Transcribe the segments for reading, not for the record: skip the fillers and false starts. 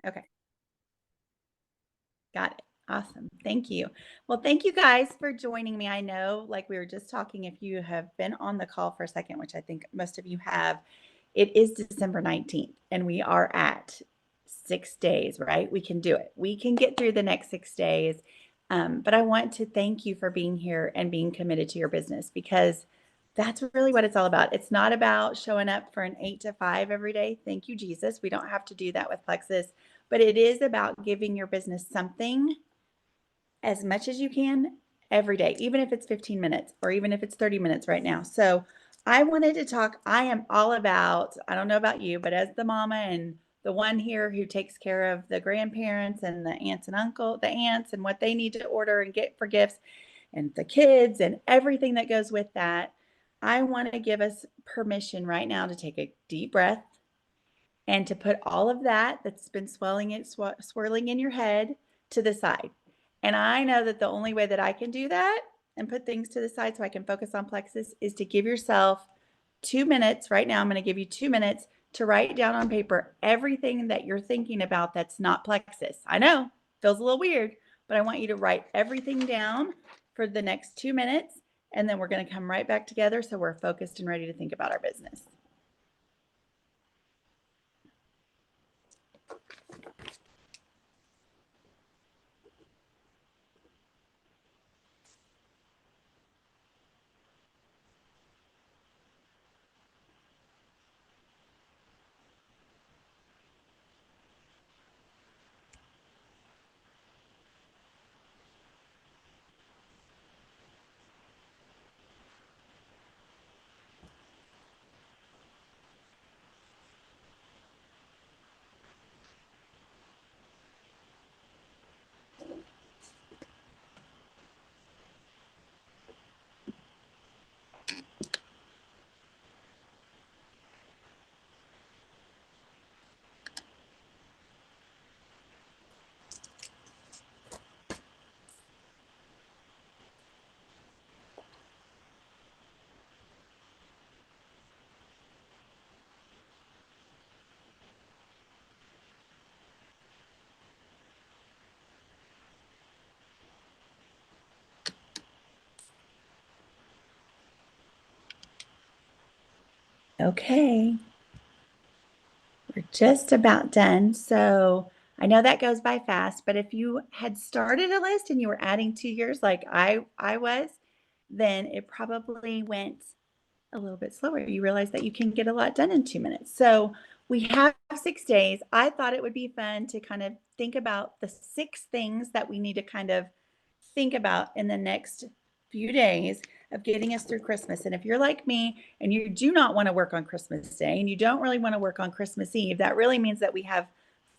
Okay. Got it. Awesome. Thank you. Well, thank you guys for joining me. I know, like we were just talking, if you have been on the call for a second, which I think most of you have, it is December 19th and we are at 6 days, right? We can do it. We can get through the next 6 days. But I want to thank you for being here and being committed to your business because that's really what it's all about. It's not about showing up for an 8 to 5 every day. Thank you, Jesus. We don't have to do that with Plexus, but it is about giving your business something as much as you can every day, even if it's 15 minutes or even if it's 30 minutes right now. So I wanted to talk. I am all about, I don't know about you, but as the mama and the one here who takes care of the grandparents and the aunts and the aunts and what they need to order and get for gifts and the kids and everything that goes with that, I want to give us permission right now to take a deep breath and to put all of that that's been swirling in your head to the side. And I know that the only way that I can do that and put things to the side so I can focus on Plexus is to give yourself 2 minutes. Right now, I'm going to give you 2 minutes to write down on paper everything that you're thinking about that's not Plexus. I know, feels a little weird, but I want you to write everything down for the next 2 minutes, and then we're going to come right back together so we're focused and ready to think about our business. Okay. We're just about done. So I know that goes by fast, but if you had started a list and you were adding to yours like I was, then it probably went a little bit slower. You realize that you can get a lot done in 2 minutes. So we have 6 days. I thought it would be fun to kind of think about the 6 things that we need to kind of think about in the next few days of getting us through Christmas. And if you're like me and you do not want to work on Christmas Day and you don't really want to work on Christmas Eve, that really means that we have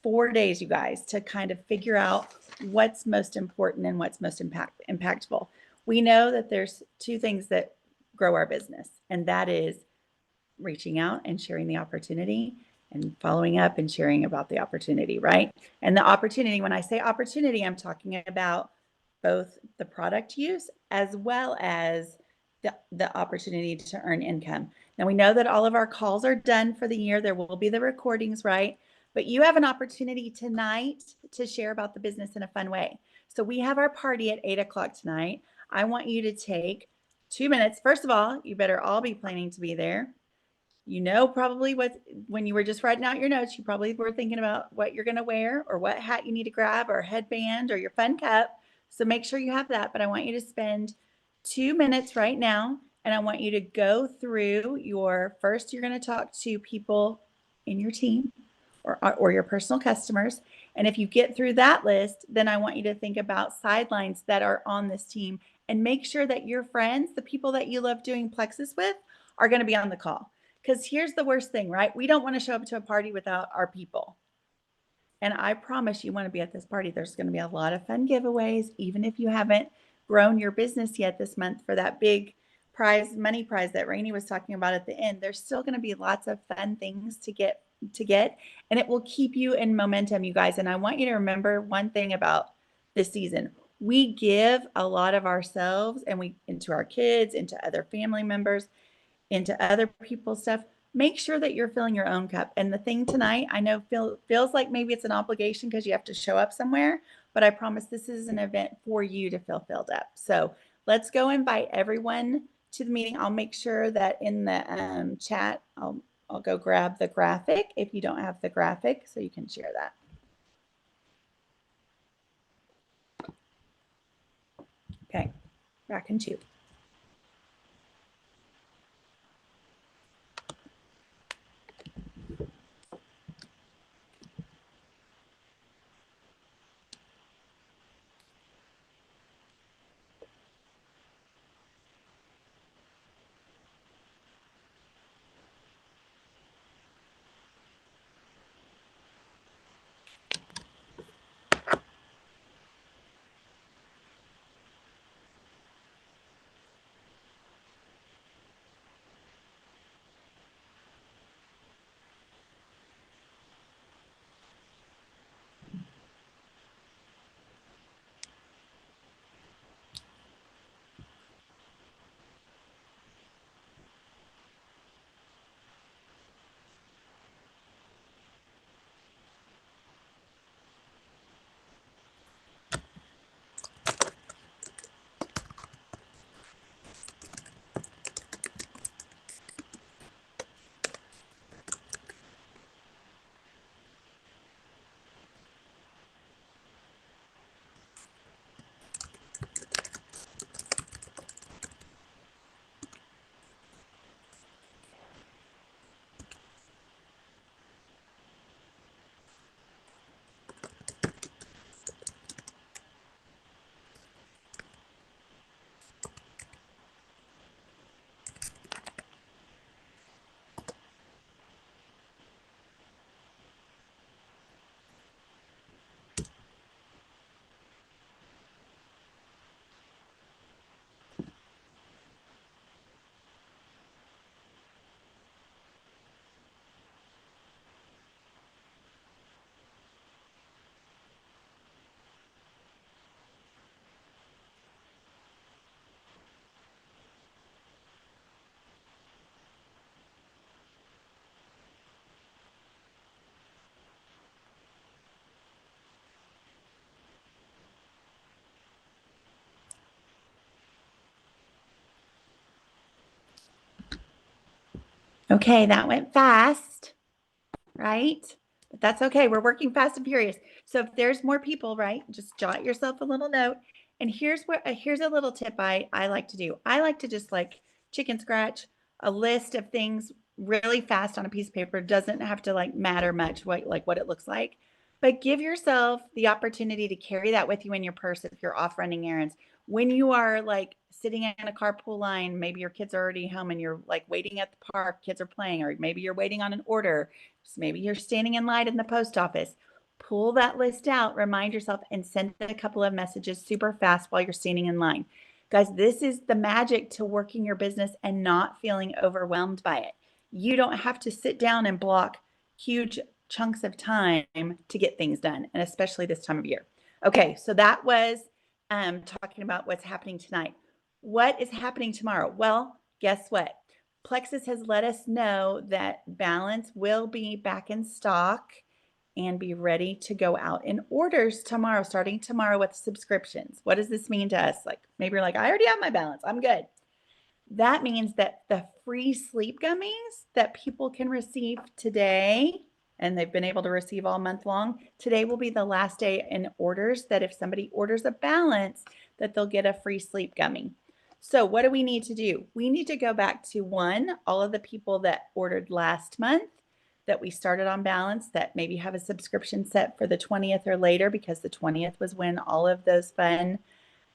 4 days, you guys, to kind of figure out what's most important and what's most impactful. We know that there's two things that grow our business, and that is reaching out and sharing the opportunity and following up and sharing about the opportunity, right? And the opportunity, when I say opportunity, I'm talking about both the product use as well as the opportunity to earn income. Now we know that all of our calls are done for the year. There will be the recordings, right? But you have an opportunity tonight to share about the business in a fun way. So we have our party at 8 o'clock tonight. I want you to take 2 minutes. First of all, you better all be planning to be there. You know, probably when you were just writing out your notes, you probably were thinking about what you're going to wear or what hat you need to grab or headband or your fun cup. So make sure you have that. But I want you to spend 2 minutes right now. And I want you to go through first, you're going to talk to people in your team or your personal customers. And if you get through that list, then I want you to think about sidelines that are on this team and make sure that your friends, the people that you love doing Plexus with, are going to be on the call. Because here's the worst thing, right? We don't want to show up to a party without our people. And I promise you want to be at this party. There's going to be a lot of fun giveaways, even if you haven't grown your business yet this month for that big money prize that Rainey was talking about at the end. There's still going to be lots of fun things to get, and it will keep you in momentum, you guys. And I want you to remember one thing about this season. We give a lot of ourselves into our kids, into other family members, into other people's stuff. make sure that you're filling your own cup. And the thing tonight, I know feels like maybe it's an obligation because you have to show up somewhere, but I promise this is an event for you to feel filled up. So let's go invite everyone to the meeting. I'll make sure that in the chat, I'll go grab the graphic if you don't have the graphic so you can share that. Okay, back in two. Okay, that went fast, right? But that's okay. We're working fast and furious. So if there's more people, right, just jot yourself a little note. And here's a little tip I like to do. I like to just like chicken scratch a list of things really fast on a piece of paper. It doesn't have to like matter much what it looks like. But give yourself the opportunity to carry that with you in your purse if you're off running errands. When you are like sitting in a carpool line, maybe your kids are already home and you're like waiting at the park, kids are playing, or maybe you're waiting on an order. So maybe you're standing in line in the post office. Pull that list out, remind yourself, and send a couple of messages super fast while you're standing in line. Guys, this is the magic to working your business and not feeling overwhelmed by it. You don't have to sit down and block huge chunks of time to get things done, and especially this time of year. Okay, so that was talking about what's happening tonight. What is happening tomorrow? Well, guess what? Plexus has let us know that Balance will be back in stock and be ready to go out in orders tomorrow, starting tomorrow with subscriptions. What does this mean to us? Like maybe you're like, I already have my Balance, I'm good. That means that the free sleep gummies that people can receive today, and they've been able to receive all month long, today will be the last day in orders that if somebody orders a Balance, that they'll get a free sleep gummy. So what do we need to do? We need to go back to one, all of the people that ordered last month that we started on Balance that maybe have a subscription set for the 20th or later, because the 20th was when all of those fun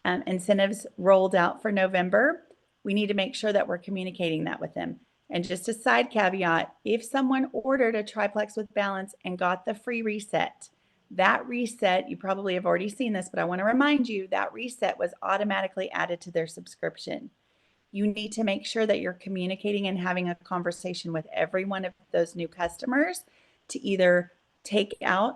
incentives rolled out for November. We need to make sure that we're communicating that with them. And just a side caveat, if someone ordered a triplex with Balance and got the free reset, that reset, you probably have already seen this, but I want to remind you that reset was automatically added to their subscription. You need to make sure that you're communicating and having a conversation with every one of those new customers to either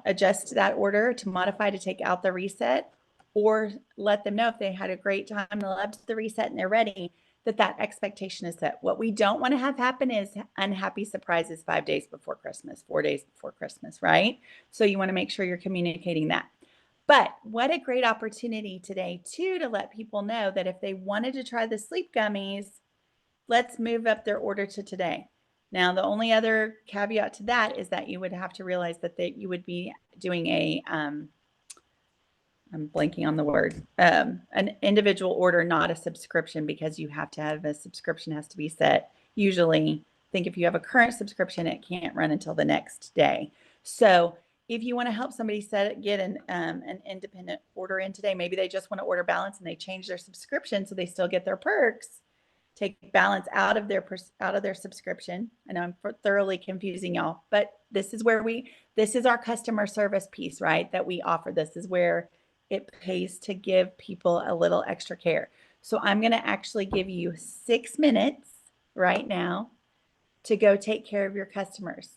adjust that order, to modify, to take out the reset, or let them know if they had a great time, they loved the reset and they're ready, that expectation is set. What we don't want to have happen is unhappy surprises 5 days before Christmas, 4 days before Christmas, right? So you want to make sure you're communicating that. But what a great opportunity today, too, to let people know that if they wanted to try the sleep gummies, let's move up their order to today. Now, the only other caveat to that is that you would have to realize that you would be doing I'm blanking on the word, an individual order, not a subscription, because you have to have a subscription has to be set. Usually, I think if you have a current subscription, it can't run until the next day. So if you want to help somebody get an independent order in today, maybe they just want to order balance and they change their subscription so they still get their perks. Take balance out of their subscription. I know I'm thoroughly confusing y'all, but this is our customer service piece, right? That we offer. This is where it pays to give people a little extra care. So I'm going to actually give you 6 minutes right now to go take care of your customers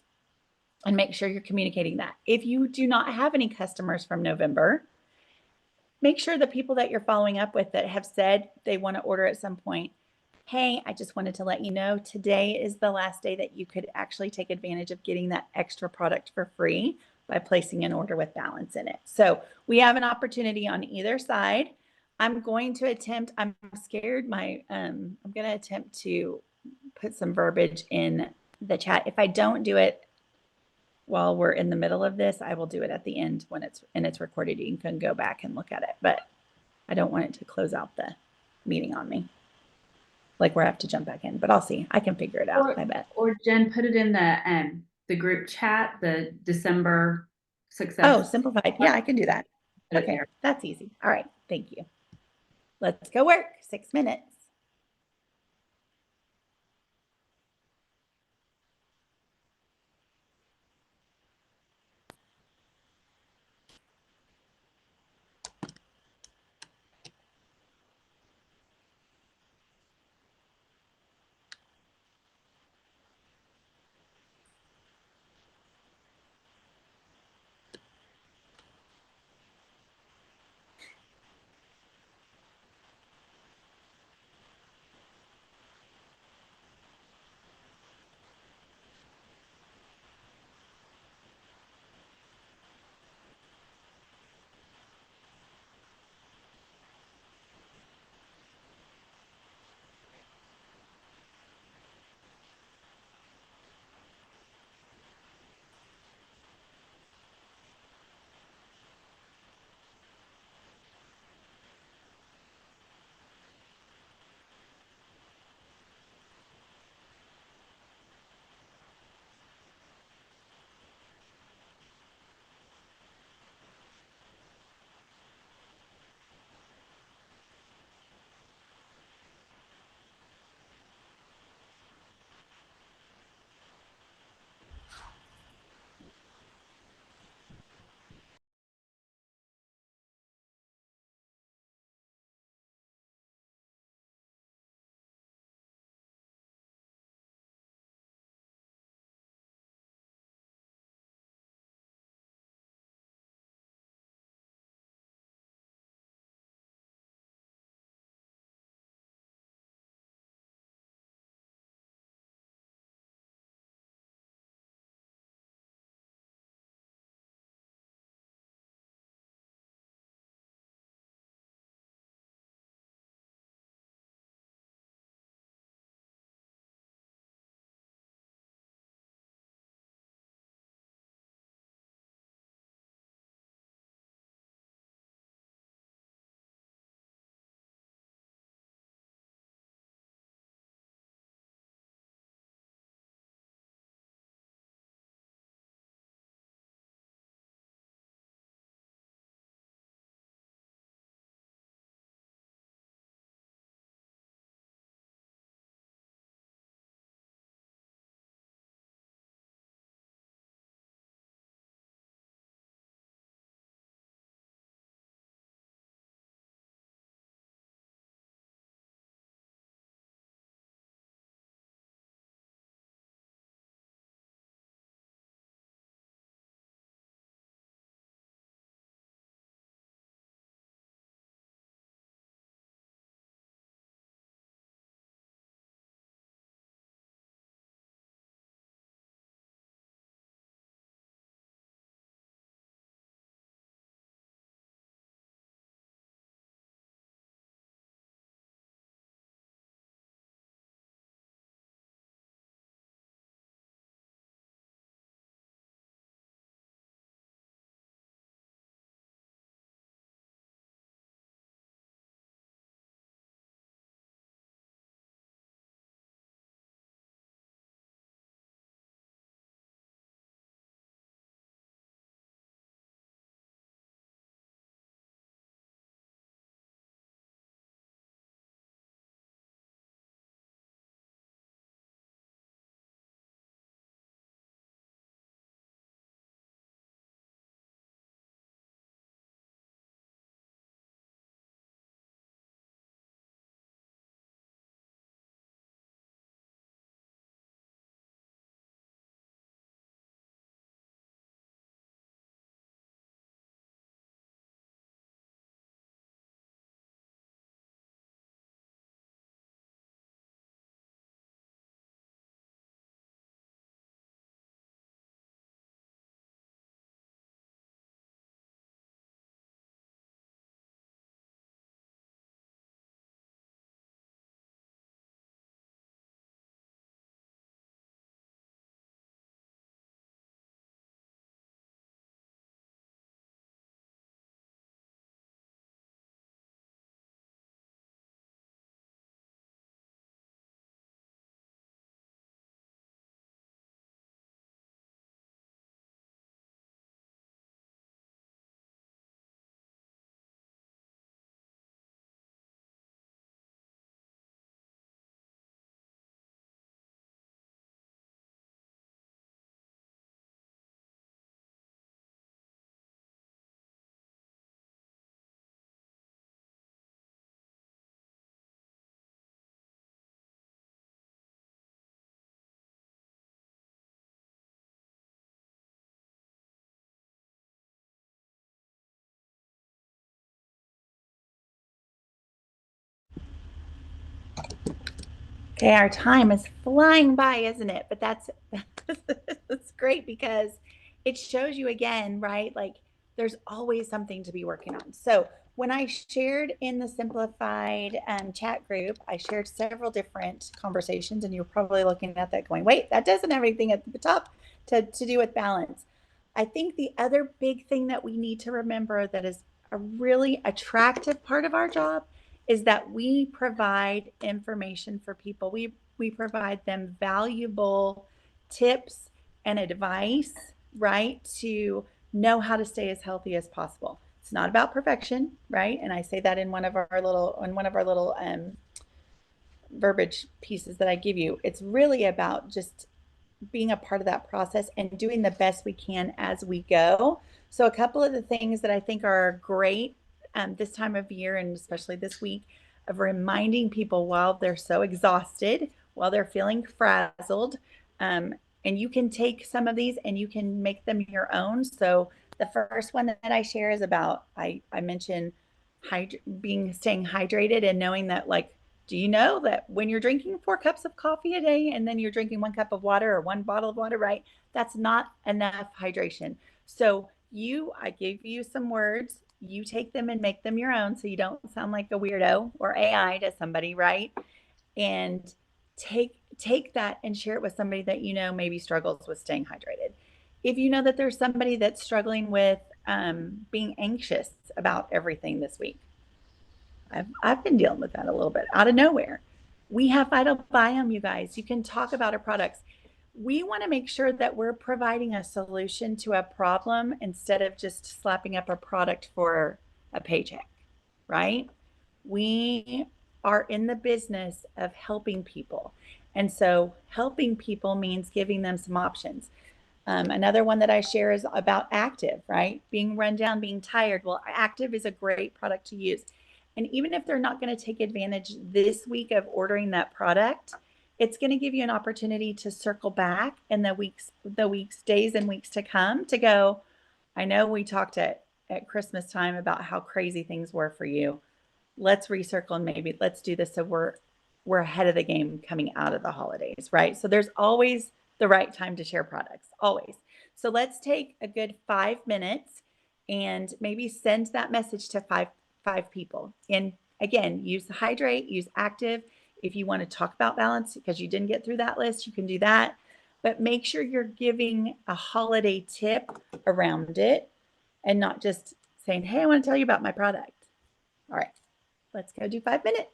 and make sure you're communicating that. If you do not have any customers from November, make sure the people that you're following up with that have said they want to order at some point, hey, I just wanted to let you know today is the last day that you could actually take advantage of getting that extra product for free by placing an order with balance in it. So we have an opportunity on either side. I'm going to attempt, I'm scared, I'm going to attempt to put some verbiage in the chat. If I don't do it while we're in the middle of this, I will do it at the end when it's recorded. You can go back and look at it, but I don't want it to close out the meeting on me. Like where I have to jump back in, but I'll see. I can figure it out, I bet. Or Jen, put it in the group chat, the December success. Oh, simplified. Yeah, I can do that. Okay, that's easy. All right, thank you. Let's go work. 6 minutes. Okay, our time is flying by, isn't it? But that's great because it shows you again, right? Like there's always something to be working on. So when I shared in the simplified chat group, I shared several different conversations, and you're probably looking at that going, wait, that doesn't have anything at the top to do with balance. I think the other big thing that we need to remember that is a really attractive part of our job is that we provide information for people. We provide them valuable tips and advice, right? To know how to stay as healthy as possible. It's not about perfection, right? And I say that in one of our little verbiage pieces that I give you. It's really about just being a part of that process and doing the best we can as we go. So, a couple of the things that I think are great this time of year, and especially this week, of reminding people while they're so exhausted, while they're feeling frazzled. Um, and you can take some of these and you can make them your own. So, the first one that I share is about I mentioned staying hydrated and knowing that like do you know that when you're drinking 4 cups of coffee a day and then you're drinking 1 cup of water or 1 bottle of water, right? That's not enough hydration. So I gave you some words. You take them and make them your own so you don't sound like a weirdo or AI to somebody, right? And take that and share it with somebody that you know maybe struggles with staying hydrated. If you know that there's somebody that's struggling with being anxious about everything this week, I've been dealing with that a little bit out of nowhere. We have Vital Biome, you guys. You can talk about our products. We want to make sure that we're providing a solution to a problem instead of just slapping up a product for a paycheck, right? We are in the business of helping people. And so helping people means giving them some options. Another one that I share is about Active, right? Being run down, being tired. Well, Active is a great product to use. And even if they're not going to take advantage this week of ordering that product, it's going to give you an opportunity to circle back in days and weeks to come to go, I know we talked at Christmas time about how crazy things were for you. Let's recircle and maybe let's do this so we're ahead of the game coming out of the holidays, right? So there's always the right time to share products, always. So let's take a good 5 minutes and maybe send that message to five people. And again, use Hydrate, use Active. If you want to talk about balance because you didn't get through that list, you can do that. But make sure you're giving a holiday tip around it and not just saying, hey, I want to tell you about my product. All right, let's go do 5 minutes.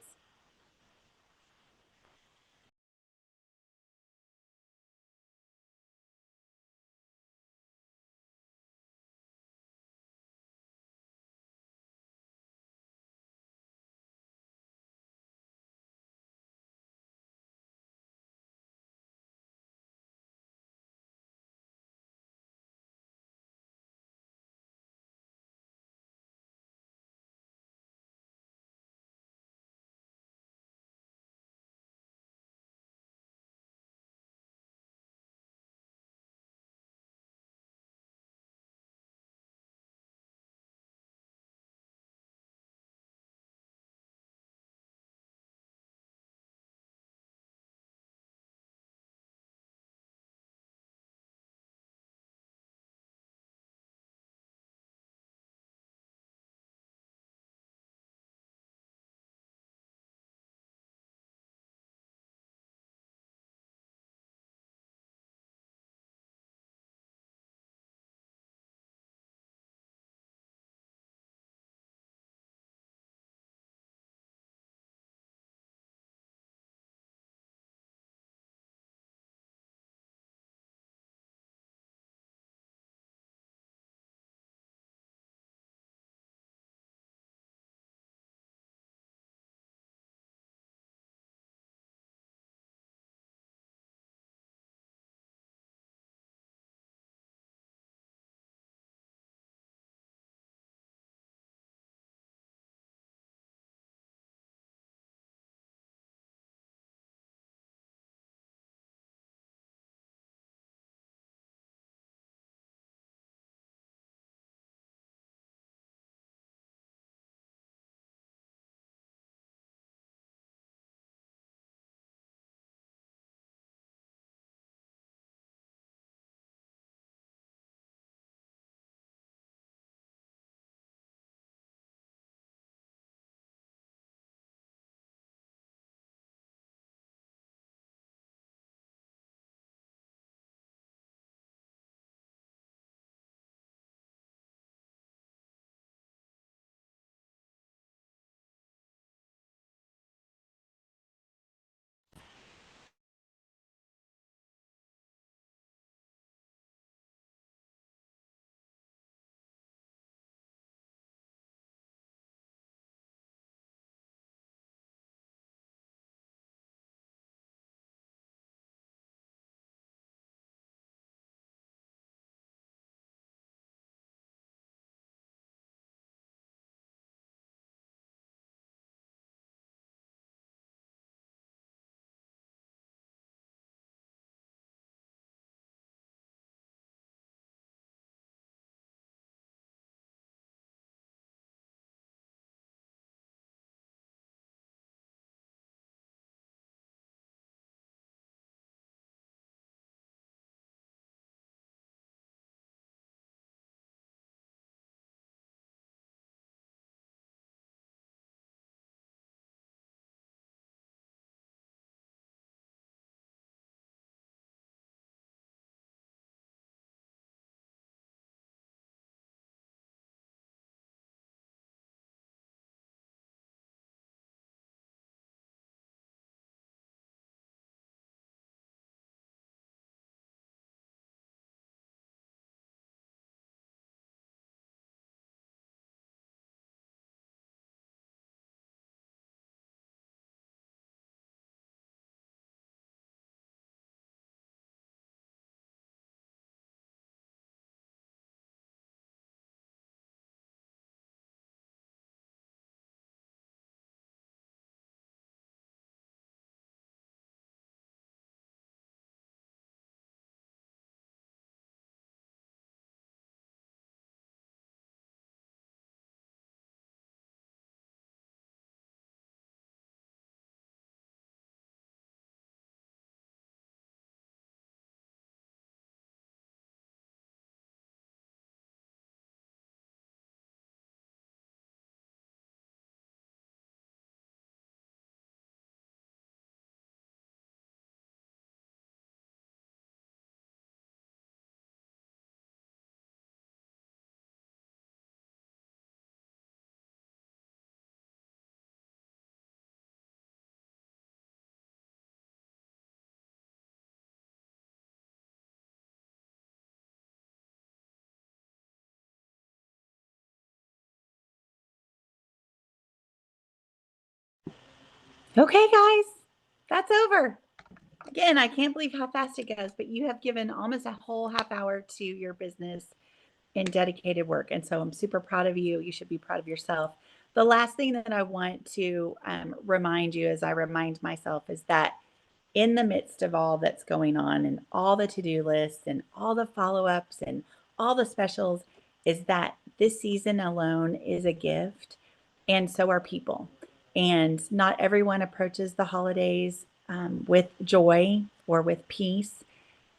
Okay, guys, that's over. Again, I can't believe how fast it goes, but you have given almost a whole half hour to your business in dedicated work. And so I'm super proud of you. You should be proud of yourself. The last thing that I want to remind you, as I remind myself, is that in the midst of all that's going on and all the to-do lists and all the follow-ups and all the specials, is that this season alone is a gift, and so are people. And not everyone approaches the holidays with joy or with peace.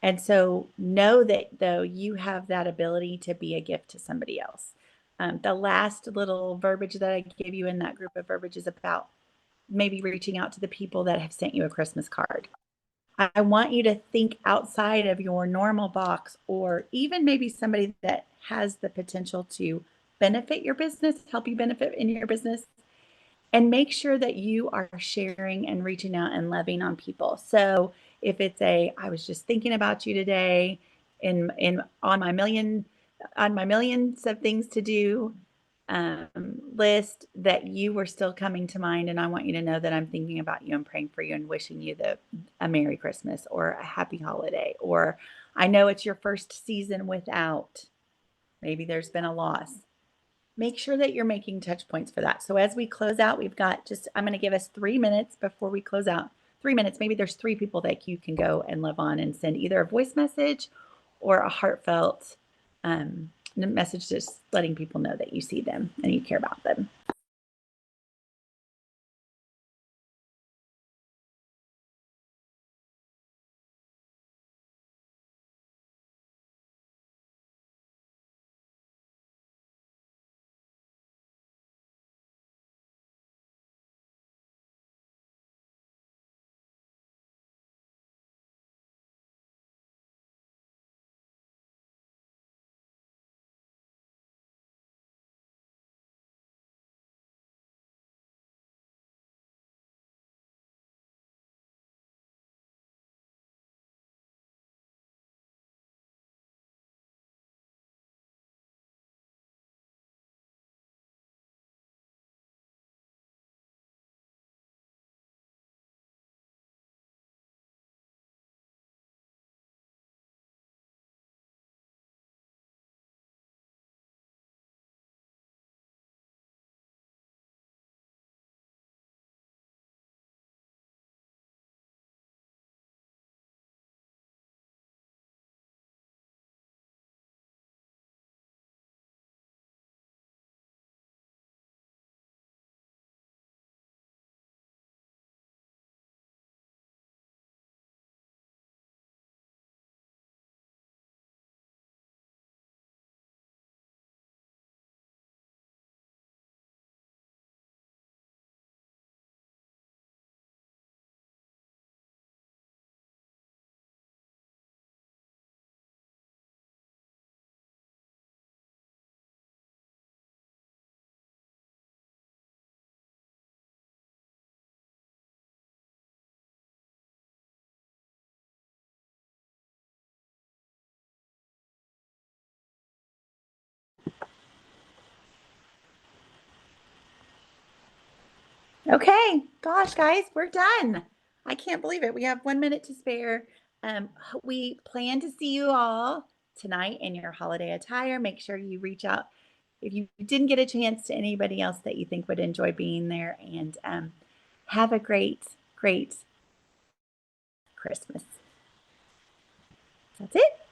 And so know that though you have that ability to be a gift to somebody else. The last little verbiage that I gave you in that group of verbiage is about maybe reaching out to the people that have sent you a Christmas card. I want you to think outside of your normal box, or even maybe somebody that has the potential to benefit your business, help you benefit in your business, and make sure that you are sharing and reaching out and loving on people. So if it's I was just thinking about you today in on my millions of things to do list, that you were still coming to mind, and I want you to know that I'm thinking about you and praying for you and wishing you a Merry Christmas or a Happy Holiday, or I know it's your first season without. Maybe there's been a loss. Make sure that you're making touch points for that. So as we close out, we've got I'm going to give us 3 minutes before we close out. 3 minutes. Maybe there's 3 people that you can go and love on and send either a voice message or a heartfelt message, just letting people know that you see them and you care about them. Okay, gosh, guys, we're done. I can't believe it. We have 1 minute to spare. We plan to see you all tonight in your holiday attire. Make sure you reach out if you didn't get a chance to anybody else that you think would enjoy being there, and have a great, great Christmas. That's it.